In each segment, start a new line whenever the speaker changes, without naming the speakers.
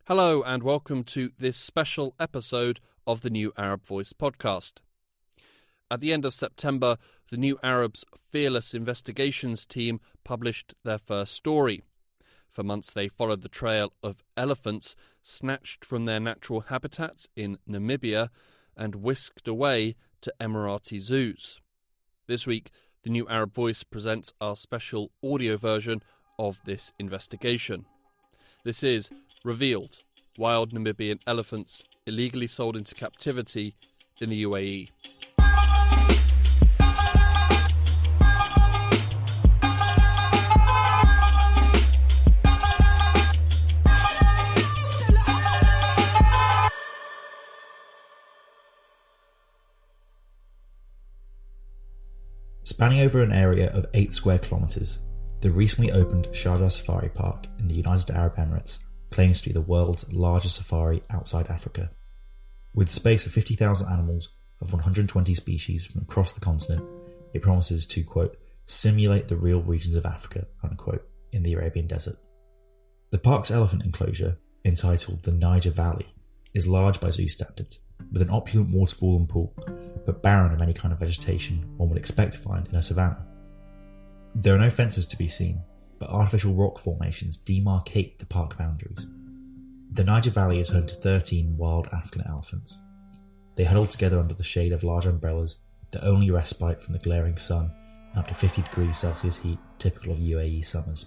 Hello and welcome to this special episode of the New Arab Voice podcast. At the end of September, the New Arab's Fearless Investigations team published their first story. For months they followed the trail of elephants snatched from their natural habitats in Namibia and whisked away to Emirati zoos. This week, the New Arab Voice presents our special audio version of this investigation. This is Revealed: Wild Namibian Elephants Illegally Sold into Captivity in the UAE.
Spanning over an area of 8 square kilometres, the recently opened Sharjah Safari Park in the United Arab Emirates claims to be the world's largest safari outside Africa. With space for 50,000 animals of 120 species from across the continent, it promises to, quote, simulate the real regions of Africa, unquote, in the Arabian desert. The park's elephant enclosure, entitled the Niger Valley, is large by zoo standards, with an opulent waterfall and pool, but barren of any kind of vegetation one would expect to find in a savanna. There are no fences to be seen, but artificial rock formations demarcate the park boundaries. The Niger Valley is home to 13 wild African elephants. They huddle together under the shade of large umbrellas, the only respite from the glaring sun, up to 50 degrees Celsius heat typical of UAE summers.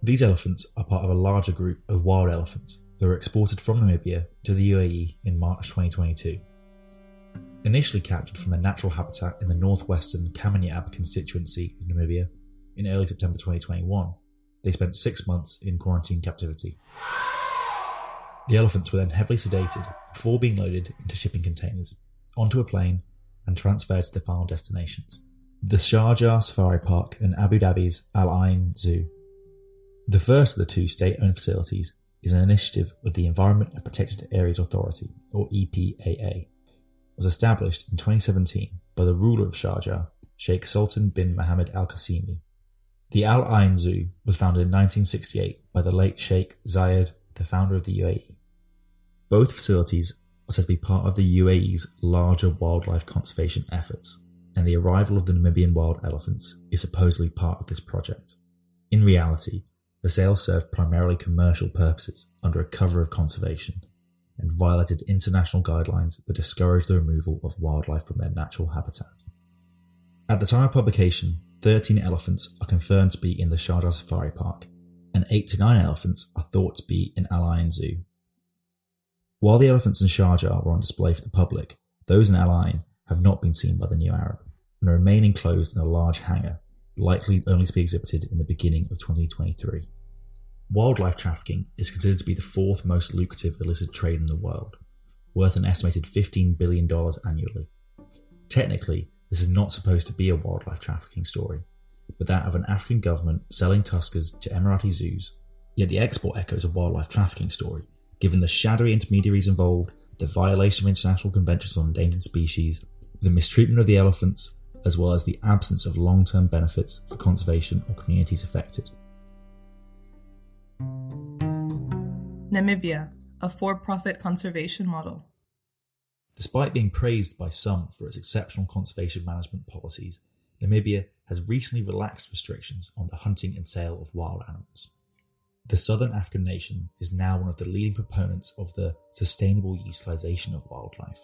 These elephants are part of a larger group of wild elephants that were exported from Namibia to the UAE in March 2022. Initially captured from their natural habitat in the northwestern Kaminyab constituency of Namibia in early September 2021, they spent 6 months in quarantine captivity. The elephants were then heavily sedated before being loaded into shipping containers, onto a plane, and transferred to their final destinations, the Sharjah Safari Park and Abu Dhabi's Al Ain Zoo. The first of the two state-owned facilities is an initiative of the Environment and Protected Areas Authority, or EPAA. It was established in 2017 by the ruler of Sharjah, Sheikh Sultan bin Mohammed Al Qasimi. The Al Ain Zoo was founded in 1968 by the late Sheikh Zayed, the founder of the UAE. Both facilities are said to be part of the UAE's larger wildlife conservation efforts, and the arrival of the Namibian wild elephants is supposedly part of this project. In reality, the sale served primarily commercial purposes under a cover of conservation, and violated international guidelines that discourage the removal of wildlife from their natural habitat. At the time of publication, 13 elephants are confirmed to be in the Sharjah Safari Park, and 8 to 9 elephants are thought to be in Al Ain Zoo. While the elephants in Sharjah were on display for the public, those in Al Ain have not been seen by the New Arab, and remain enclosed in a large hangar, likely only to be exhibited in the beginning of 2023. Wildlife trafficking is considered to be the 4th most lucrative illicit trade in the world, worth an estimated $15 billion annually. Technically, this is not supposed to be a wildlife trafficking story, but that of an African government selling tuskers to Emirati zoos, yet the export echoes a wildlife trafficking story, given the shadowy intermediaries involved, the violation of international conventions on endangered species, the mistreatment of the elephants, as well as the absence of long-term benefits for conservation or communities affected.
Namibia, a for-profit conservation model.
Despite being praised by some for its exceptional conservation management policies, Namibia has recently relaxed restrictions on the hunting and sale of wild animals. The southern African nation is now one of the leading proponents of the sustainable utilisation of wildlife.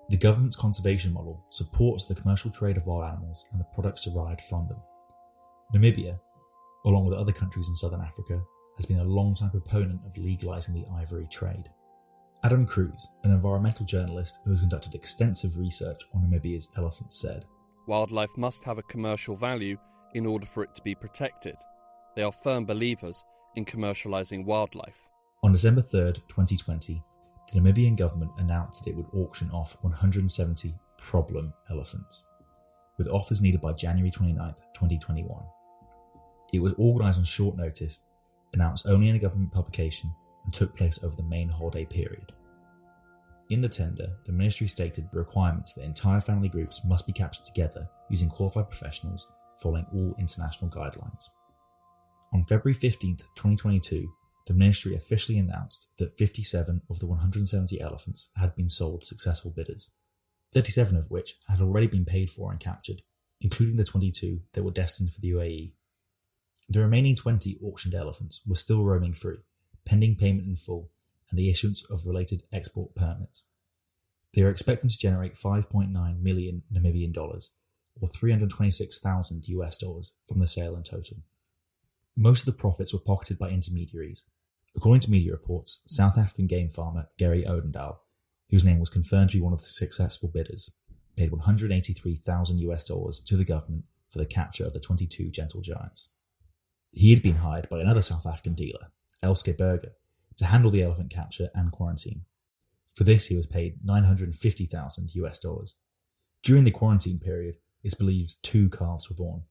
The government's conservation model supports the commercial trade of wild animals and the products derived from them. Namibia, along with other countries in southern Africa, has been a long-time proponent of legalising the ivory trade. Adam Cruz, an environmental journalist who has conducted extensive research on Namibia's elephants, said,
Wildlife must have a commercial value in order for it to be protected. They are firm believers in commercialising wildlife.
On December 3rd, 2020, the Namibian government announced that it would auction off 170 problem elephants, with offers needed by January 29th, 2021. It was organised on short notice, announced only in a government publication, and took place over the main holiday period. In the tender, the ministry stated the requirements that entire family groups must be captured together using qualified professionals following all international guidelines. On February 15th, 2022, the ministry officially announced that 57 of the 170 elephants had been sold to successful bidders, 37 of which had already been paid for and captured, including the 22 that were destined for the UAE. The remaining 20 auctioned elephants were still roaming free, pending payment in full and the issuance of related export permits. They are expecting to generate 5.9 million Namibian dollars, or $326,000 from the sale in total. Most of the profits were pocketed by intermediaries. According to media reports, South African game farmer Gary Odendaal, whose name was confirmed to be one of the successful bidders, paid $183,000 to the government for the capture of the 22 gentle giants. He had been hired by another South African dealer, Elske Burger, to handle the elephant capture and quarantine. For this, he was paid $950,000. During the quarantine period, it's believed 2 calves were born.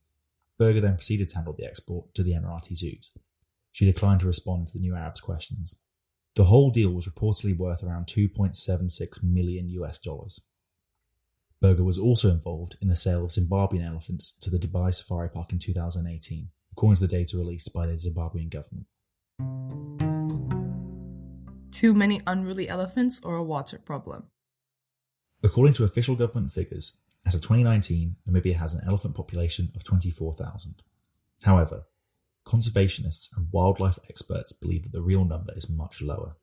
Burger then proceeded to handle the export to the Emirati zoos. She declined to respond to the New Arab's questions. The whole deal was reportedly worth around $2.76 million. Burger was also involved in the sale of Zimbabwean elephants to the Dubai Safari Park in 2018, according to the data released by the Zimbabwean government.
Too many unruly elephants or a water problem?
According to official government figures, as of 2019, Namibia has an elephant population of 24,000. However, conservationists and wildlife experts believe that the real number is much lower.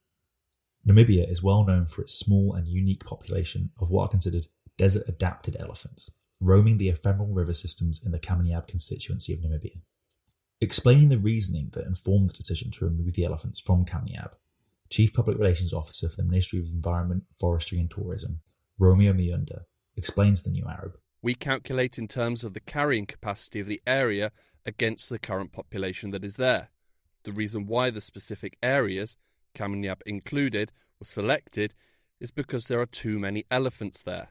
Namibia is well known for its small and unique population of what are considered desert-adapted elephants, roaming the ephemeral river systems in the Kamiab constituency of Namibia. Explaining the reasoning that informed the decision to remove the elephants from Kamiab, Chief Public Relations Officer for the Ministry of Environment, Forestry and Tourism, Romeo Miunda, explains the New Arab.
We calculate in terms of the carrying capacity of the area against the current population that is there. The reason why the specific areas, Kamiab included, were selected is because there are too many elephants there.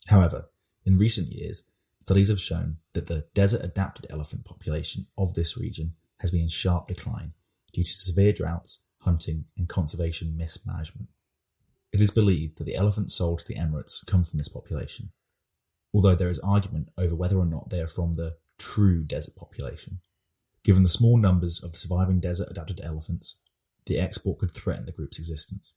However, in recent years, studies have shown that the desert-adapted elephant population of this region has been in sharp decline due to severe droughts, hunting and conservation mismanagement. It is believed that the elephants sold to the Emirates come from this population, although there is argument over whether or not they are from the true desert population. Given the small numbers of surviving desert-adapted elephants, the export could threaten the group's existence.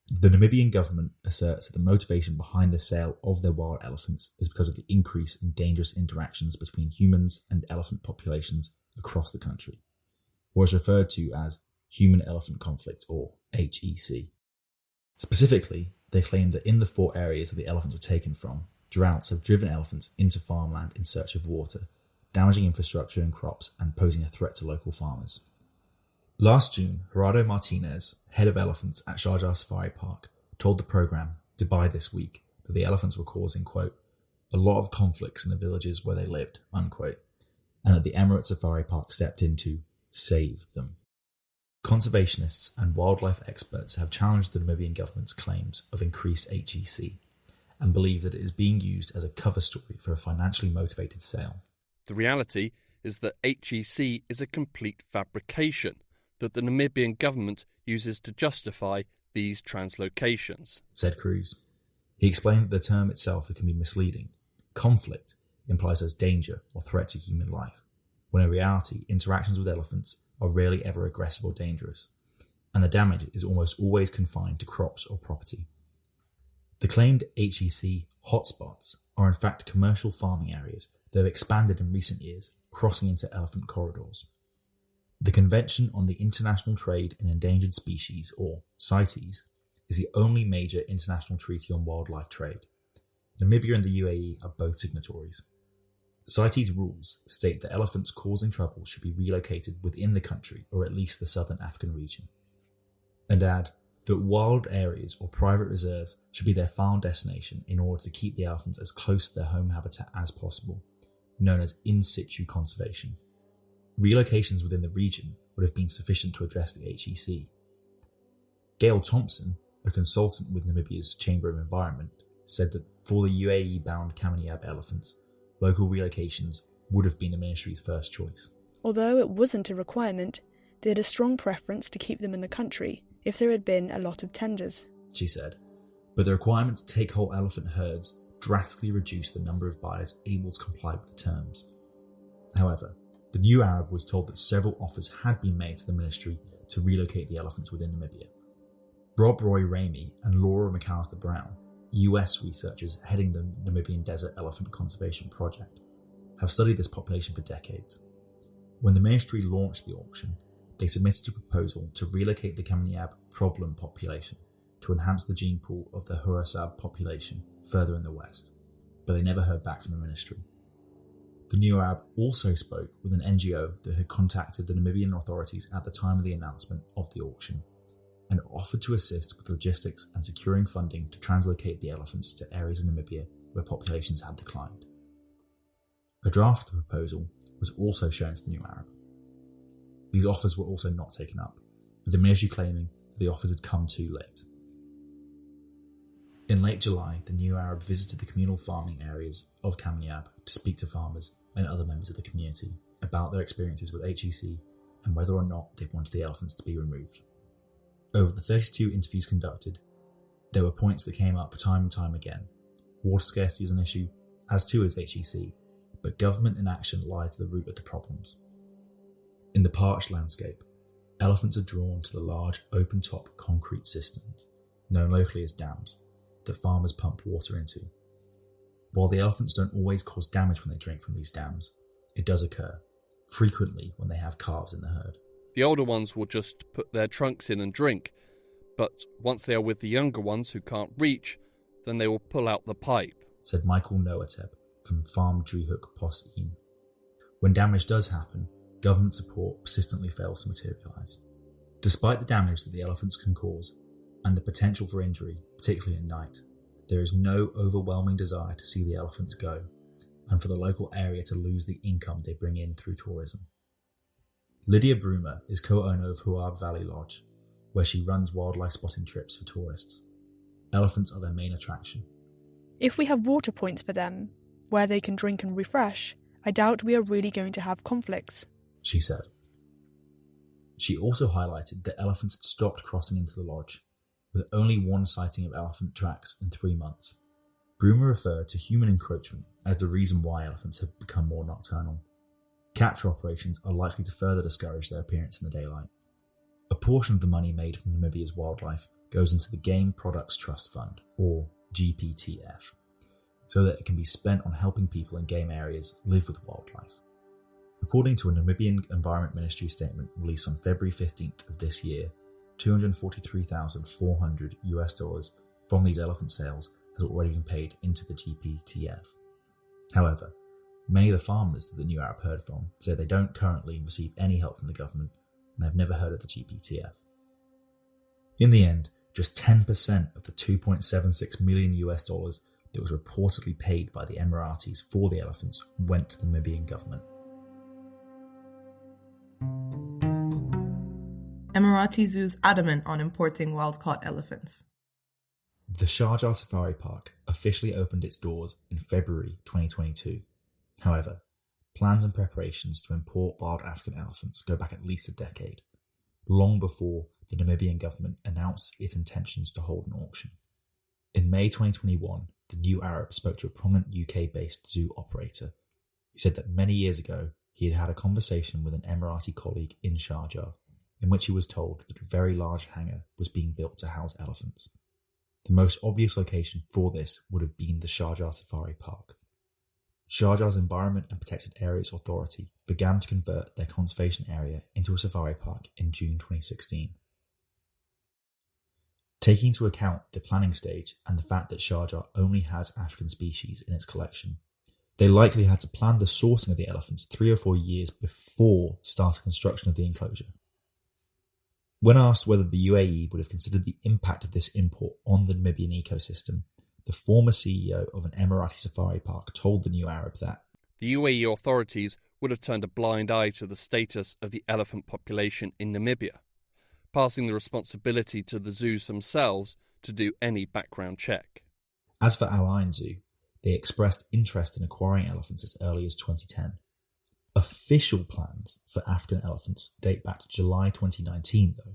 The Namibian government asserts that the motivation behind the sale of their wild elephants is because of the increase in dangerous interactions between humans and elephant populations across the country, or is referred to as human-elephant conflict, or HEC. Specifically, they claim that in the 4 areas that the elephants were taken from, droughts have driven elephants into farmland in search of water, damaging infrastructure and crops and posing a threat to local farmers. Last June, Gerardo Martinez, head of elephants at Sharjah Safari Park, told the programme Dubai This Week that the elephants were causing, quote, a lot of conflicts in the villages where they lived, unquote, and that the Emirate Safari Park stepped in to save them. Conservationists and wildlife experts have challenged the Namibian government's claims of increased HEC and believe that it is being used as a cover story for a financially motivated sale.
The reality is that HEC is a complete fabrication that the Namibian government uses to justify these translocations,
said Cruz. He explained that the term itself can be misleading. Conflict implies there's danger or threat to human life, when in reality interactions with elephants are rarely ever aggressive or dangerous, and the damage is almost always confined to crops or property. The claimed HEC hotspots are in fact commercial farming areas that have expanded in recent years, crossing into elephant corridors. The Convention on the International Trade in Endangered Species, or CITES, is the only major international treaty on wildlife trade. Namibia and the UAE are both signatories. CITES rules state that elephants causing trouble should be relocated within the country or at least the southern African region, and add that wild areas or private reserves should be their final destination in order to keep the elephants as close to their home habitat as possible, known as in situ conservation. Relocations within the region would have been sufficient to address the HEC. Gail Thompson, a consultant with Namibia's Chamber of Environment, said that for the UAE-bound Kamiab elephants, local relocations would have been the ministry's first choice.
Although it wasn't a requirement, they had a strong preference to keep them in the country if there had been a lot of tenders,
she said. But the requirement to take whole elephant herds drastically reduced the number of buyers able to comply with the terms. However, The New Arab was told that several offers had been made to the ministry to relocate the elephants within Namibia. Rob Roy Ramey and Laura McAllister Brown, US researchers heading the Namibian Desert Elephant Conservation Project, have studied this population for decades. When the ministry launched the auction, they submitted a proposal to relocate the Kamiab problem population to enhance the gene pool of the Hurasab population further in the west, but they never heard back from the ministry. The New Arab also spoke with an NGO that had contacted the Namibian authorities at the time of the announcement of the auction and offered to assist with logistics and securing funding to translocate the elephants to areas in Namibia where populations had declined. A draft of the proposal was also shown to the New Arab. These offers were also not taken up, with the ministry claiming that the offers had come too late. In late July, the New Arab visited the communal farming areas of Kamiab to speak to farmers and other members of the community about their experiences with HEC and whether or not they wanted the elephants to be removed. Over the 32 interviews conducted, there were points that came up time and time again. Water scarcity is an issue, as too is HEC, but government inaction lies to the root of the problems. In the parched landscape, elephants are drawn to the large open-top concrete systems, known locally as dams, that farmers pump water into. While the elephants don't always cause damage when they drink from these dams, it does occur, frequently when they have calves in the herd.
The older ones will just put their trunks in and drink, but once they are with the younger ones who can't reach, then they will pull out the pipe,
said Michael Noateb from Farm Driehoek Pos Een. When damage does happen, government support persistently fails to materialise. Despite the damage that the elephants can cause, and the potential for injury, particularly at night, there is no overwhelming desire to see the elephants go, and for the local area to lose the income they bring in through tourism. Lydia Brumer is co-owner of Huab Valley Lodge, where she runs wildlife spotting trips for tourists. Elephants are their main attraction.
If we have water points for them, where they can drink and refresh, I doubt we are really going to have conflicts,
she said. She also highlighted that elephants had stopped crossing into the lodge, with only one sighting of elephant tracks in 3 months. Brumer referred to human encroachment as the reason why elephants have become more nocturnal. Capture operations are likely to further discourage their appearance in the daylight. A portion of the money made from Namibia's wildlife goes into the Game Products Trust Fund, or GPTF, so that it can be spent on helping people in game areas live with wildlife. According to a Namibian Environment Ministry statement released on February 15th of this year, $243,400 from these elephant sales has already been paid into the GPTF. However, many of the farmers that the New Arab heard from say they don't currently receive any help from the government and have never heard of the GPTF. In the end, just 10% of the $2.76 million that was reportedly paid by the Emiratis for the elephants went to the Namibian government.
Emirati zoos adamant on importing wild-caught elephants.
The Sharjah Safari Park officially opened its doors in February 2022. However, plans and preparations to import wild African elephants go back at least a decade, long before the Namibian government announced its intentions to hold an auction. In May 2021, the New Arab spoke to a prominent UK-based zoo operator who said that many years ago he had had a conversation with an Emirati colleague in Sharjah, in which he was told that a very large hangar was being built to house elephants. The most obvious location for this would have been the Sharjah Safari Park. Sharjah's Environment and Protected Areas Authority began to convert their conservation area into a safari park in June 2016. Taking into account the planning stage and the fact that Sharjah only has African species in its collection, they likely had to plan the sourcing of the elephants 3 or 4 years before starting construction of the enclosure. When asked whether the UAE would have considered the impact of this import on the Namibian ecosystem, the former CEO of an Emirati safari park told the New Arab that
the UAE authorities would have turned a blind eye to the status of the elephant population in Namibia, passing the responsibility to the zoos themselves to do any background check.
As for Al Ain Zoo, they expressed interest in acquiring elephants as early as 2010. Official plans for African elephants date back to July 2019, though,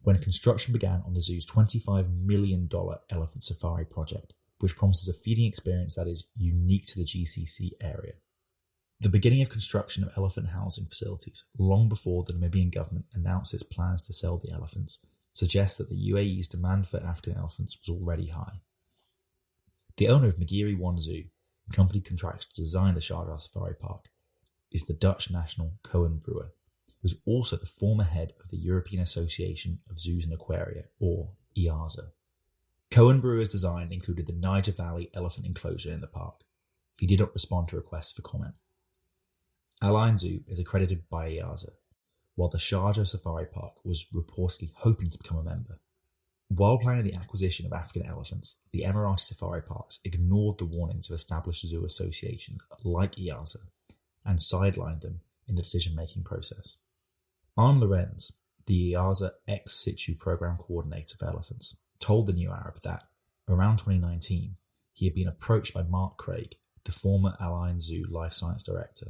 when construction began on the zoo's $25 million elephant safari project, which promises a feeding experience that is unique to the GCC area. The beginning of construction of elephant housing facilities long before the Namibian government announced its plans to sell the elephants suggests that the UAE's demand for African elephants was already high. The owner of Magiri One Zoo, the company contracted to design the Sharjah Safari Park, is the Dutch national Cohen Brewer, who is also the former head of the European Association of Zoos and Aquaria, or EAZA. Cohen Brewer's design included the Niger Valley elephant enclosure in the park. He did not respond to requests for comment. Al Ain Zoo is accredited by EAZA, while the Sharjah Safari Park was reportedly hoping to become a member. While planning the acquisition of African elephants, the Emirati safari parks ignored the warnings of established zoo associations like EAZA and sidelined them in the decision-making process. Arne Lorenz, the EAZA ex situ program coordinator for elephants, told the New Arab that, around 2019, he had been approached by Mark Craig, the former Al Ain Zoo life science director,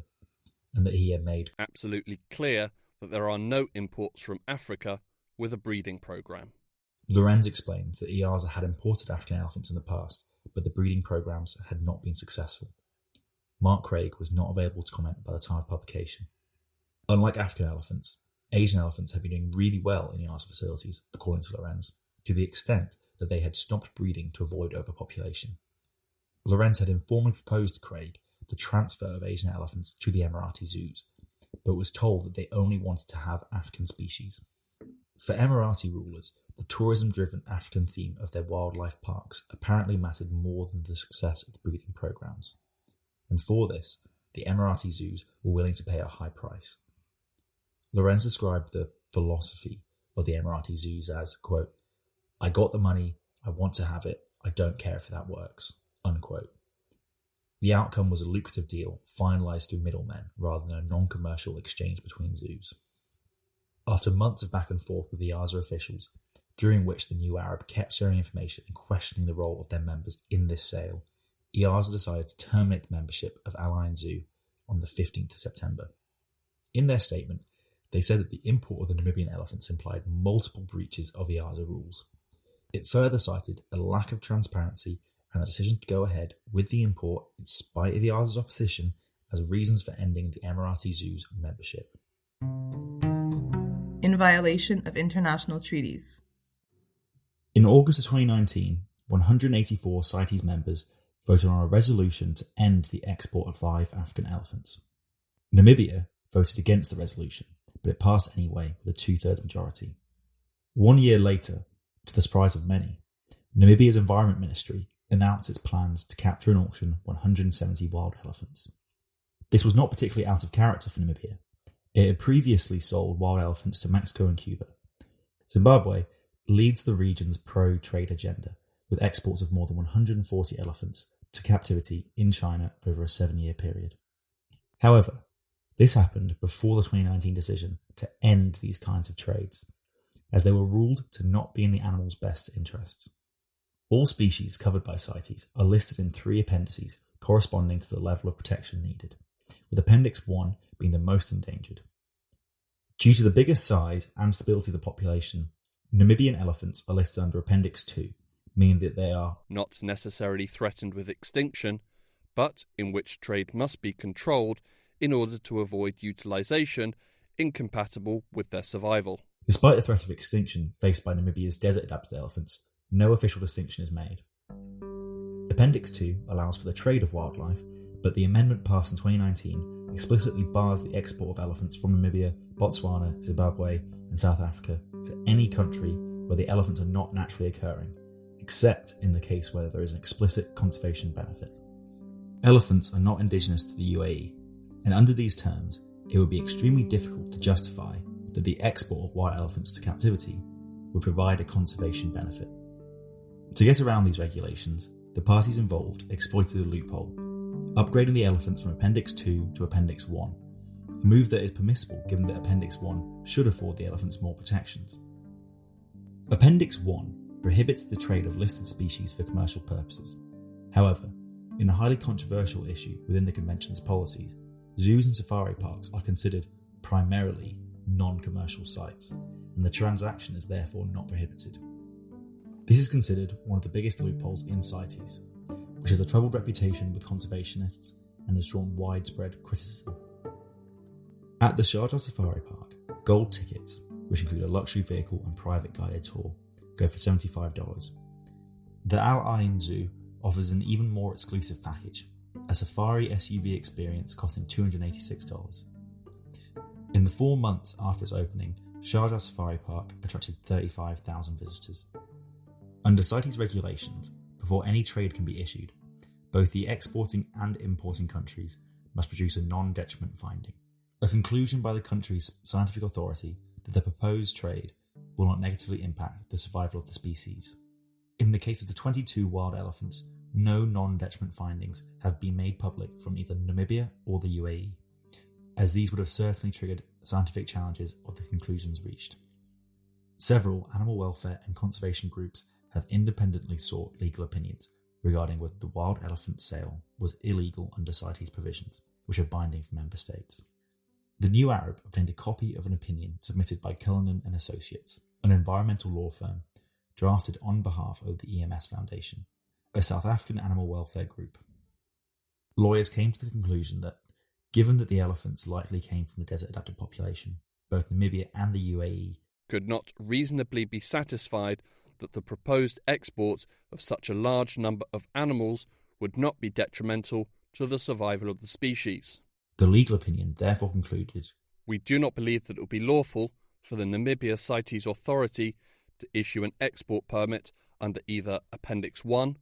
and that he had made
absolutely clear that there are no imports from Africa with a breeding program.
Lorenz explained that EAZA had imported African elephants in the past, but the breeding programs had not been successful. Mark Craig was not available to comment by the time of publication. Unlike African elephants, Asian elephants had been doing really well in EAZA facilities, according to Lorenz, to the extent that they had stopped breeding to avoid overpopulation. Lorenz had informally proposed to Craig the transfer of Asian elephants to the Emirati zoos, but was told that they only wanted to have African species. For Emirati rulers, the tourism-driven African theme of their wildlife parks apparently mattered more than the success of the breeding programs. And for this, the Emirati zoos were willing to pay a high price. Lorenz described the philosophy of the Emirati zoos as, quote, "I got the money, I want to have it, I don't care if that works," unquote. The outcome was a lucrative deal finalised through middlemen rather than a non-commercial exchange between zoos. After months of back and forth with the EAZA officials, during which the New Arab kept sharing information and questioning the role of their members in this sale, EAZA decided to terminate the membership of Al Ain Zoo on the 15th of September. In their statement, they said that the import of the Namibian elephants implied multiple breaches of EAZA rules. It further cited a lack of transparency and the decision to go ahead with the import in spite of EAZA's opposition as reasons for ending the Emirati Zoo's membership.
In violation of international treaties.
In August of 2019, 184 CITES members voted on a resolution to end the export of live African elephants. Namibia voted against the resolution, but it passed anyway with a 2/3 majority. 1 year later, to the surprise of many, Namibia's Environment Ministry announced its plans to capture and auction 170 wild elephants. This was not particularly out of character for Namibia. It had previously sold wild elephants to Mexico and Cuba. Zimbabwe leads the region's pro-trade agenda, with exports of more than 140 elephants to captivity in China over a 7-year period. However, this happened before the 2019 decision to end these kinds of trades, as they were ruled to not be in the animal's best interests. All species covered by CITES are listed in 3 appendices corresponding to the level of protection needed, with Appendix 1 being the most endangered. Due to the bigger size and stability of the population, Namibian elephants are listed under Appendix 2, meaning that they are
not necessarily threatened with extinction, but in which trade must be controlled in order to avoid utilisation incompatible with their survival.
Despite the threat of extinction faced by Namibia's desert-adapted elephants, no official distinction is made. Appendix 2 allows for the trade of wildlife, but the amendment passed in 2019 explicitly bars the export of elephants from Namibia, Botswana, Zimbabwe, and South Africa to any country where the elephants are not naturally occurring, except in the case where there is an explicit conservation benefit. Elephants are not indigenous to the UAE, and under these terms, it would be extremely difficult to justify that the export of wild elephants to captivity would provide a conservation benefit. To get around these regulations, the parties involved exploited a loophole, upgrading the elephants from Appendix 2 to Appendix 1, a move that is permissible given that Appendix 1 should afford the elephants more protections. Appendix 1 prohibits the trade of listed species for commercial purposes. However, in a highly controversial issue within the Convention's policies, zoos and safari parks are considered primarily non-commercial sites, and the transaction is therefore not prohibited. This is considered one of the biggest loopholes in CITES, which has a troubled reputation with conservationists and has drawn widespread criticism. At the Sharjah Safari Park, gold tickets, which include a luxury vehicle and private guided tour, go for $75. The Al Ain Zoo offers an even more exclusive package, a safari SUV experience costing $286. In the 4 months after its opening, Sharjah Safari Park attracted 35,000 visitors. Under CITES regulations, before any trade can be issued, both the exporting and importing countries must produce a non-detriment finding, a conclusion by the country's scientific authority that the proposed trade will not negatively impact the survival of the species. In the case of the 22 wild elephants, no non-detriment findings have been made public from either Namibia or the UAE, as these would have certainly triggered scientific challenges of the conclusions reached. Several animal welfare and conservation groups have independently sought legal opinions regarding whether the wild elephant sale was illegal under CITES provisions, which are binding for member states. The New Arab obtained a copy of an opinion submitted by Cullinan and Associates, an environmental law firm, drafted on behalf of the EMS Foundation, a South African animal welfare group. Lawyers came to the conclusion that, given that the elephants likely came from the desert-adapted population, both Namibia and the UAE
could not reasonably be satisfied that the proposed export of such a large number of animals would not be detrimental to the survival of the species.
The legal opinion therefore concluded,
"We do not believe that it would be lawful for the Namibia CITES authority to issue an export permit under either Appendix 1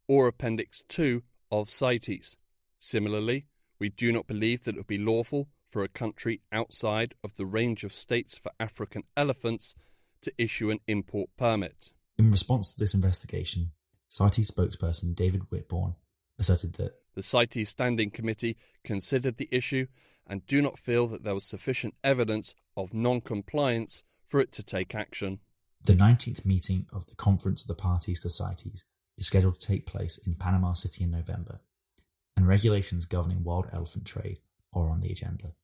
or Appendix 2 of CITES. Similarly, we do not believe that it would be lawful for a country outside of the range of states for African elephants to issue an import permit."
In response to this investigation, CITES spokesperson David Whitbourne asserted that
the CITES Standing Committee considered the issue and do not feel that there was sufficient evidence of non-compliance for it to take action.
The 19th meeting of the Conference of the Parties to CITES is scheduled to take place in Panama City in November, and regulations governing wild elephant trade are on the agenda.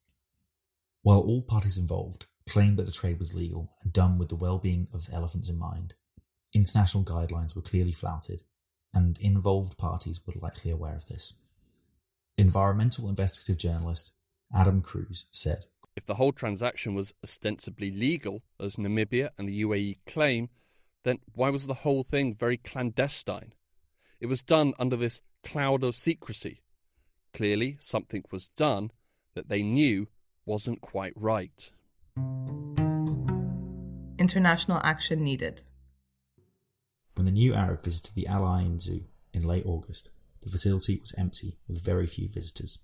While all parties involved claimed that the trade was legal and done with the well-being of the elephants in mind, international guidelines were clearly flouted, and involved parties were likely aware of this. Environmental investigative journalist Adam Cruz said,
"If the whole transaction was ostensibly legal, as Namibia and the UAE claim, then why was the whole thing very clandestine? It was done under this cloud of secrecy. Clearly something was done that they knew wasn't quite right."
International action needed.
When the New Arab visited the Al Ain Zoo in late August, the facility was empty with very few visitors.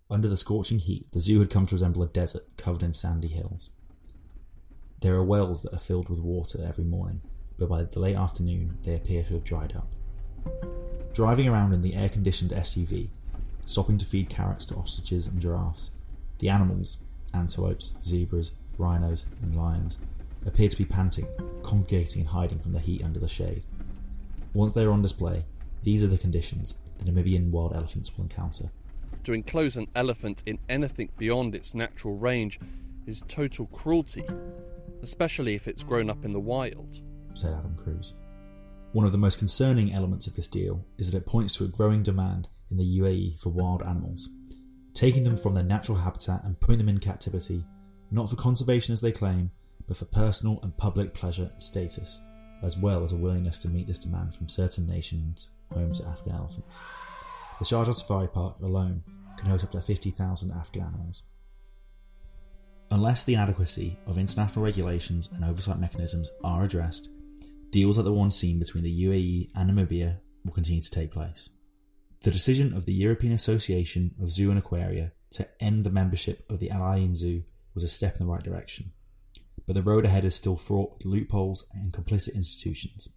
Under the scorching heat, the zoo had come to resemble a desert covered in sandy hills. There are wells that are filled with water every morning, but by the late afternoon they appear to have dried up. Driving around in the air-conditioned SUV, stopping to feed carrots to ostriches and giraffes, the animals, antelopes, zebras, rhinos and lions, appear to be panting, congregating and hiding from the heat under the shade. Once they are on display, these are the conditions the Namibian wild elephants will encounter.
To enclose an elephant in anything beyond its natural range is total cruelty, especially if it's grown up in the wild,
said Adam Cruz. One of the most concerning elements of this deal is that it points to a growing demand in the UAE for wild animals, taking them from their natural habitat and putting them in captivity, not for conservation as they claim, but for personal and public pleasure and status, as well as a willingness to meet this demand from certain nations home to African elephants. The Sharjah Safari Park alone can host up to 50,000 African animals. Unless the inadequacy of international regulations and oversight mechanisms are addressed, deals like the one seen between the UAE and Namibia will continue to take place. The decision of the European Association of Zoo and Aquaria to end the membership of the Al Ain Zoo was a step in the right direction, but the road ahead is still fraught with loopholes and complicit institutions.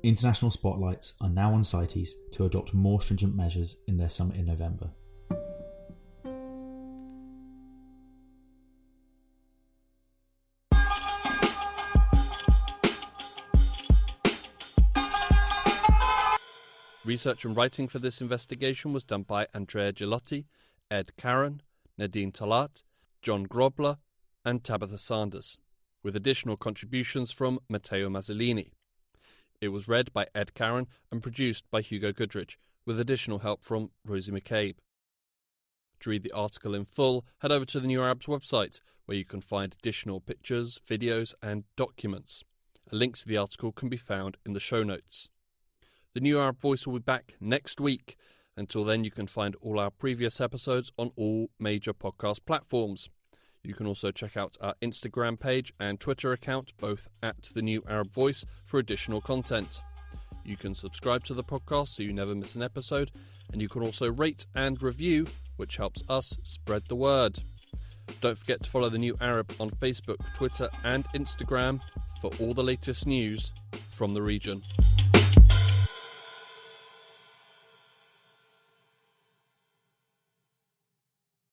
International spotlights are now on CITES to adopt more stringent measures in their summit in November.
Research and writing for this investigation was done by Andrea Gelotti, Ed Caron, Nadine Talat, John Grobler and Tabitha Sanders, with additional contributions from Matteo Mazzolini. It was read by Ed Caron and produced by Hugo Goodrich, with additional help from Rosie McCabe. To read the article in full, head over to the New Arab's website, where you can find additional pictures, videos and documents. A link to the article can be found in the show notes. The New Arab Voice will be back next week. Until then, you can find all our previous episodes on all major podcast platforms. You can also check out our Instagram page and Twitter account, both at the New Arab Voice, for additional content. You can subscribe to the podcast so you never miss an episode, and you can also rate and review, which helps us spread the word. Don't forget to follow the New Arab on Facebook, Twitter and Instagram for all the latest news from the region.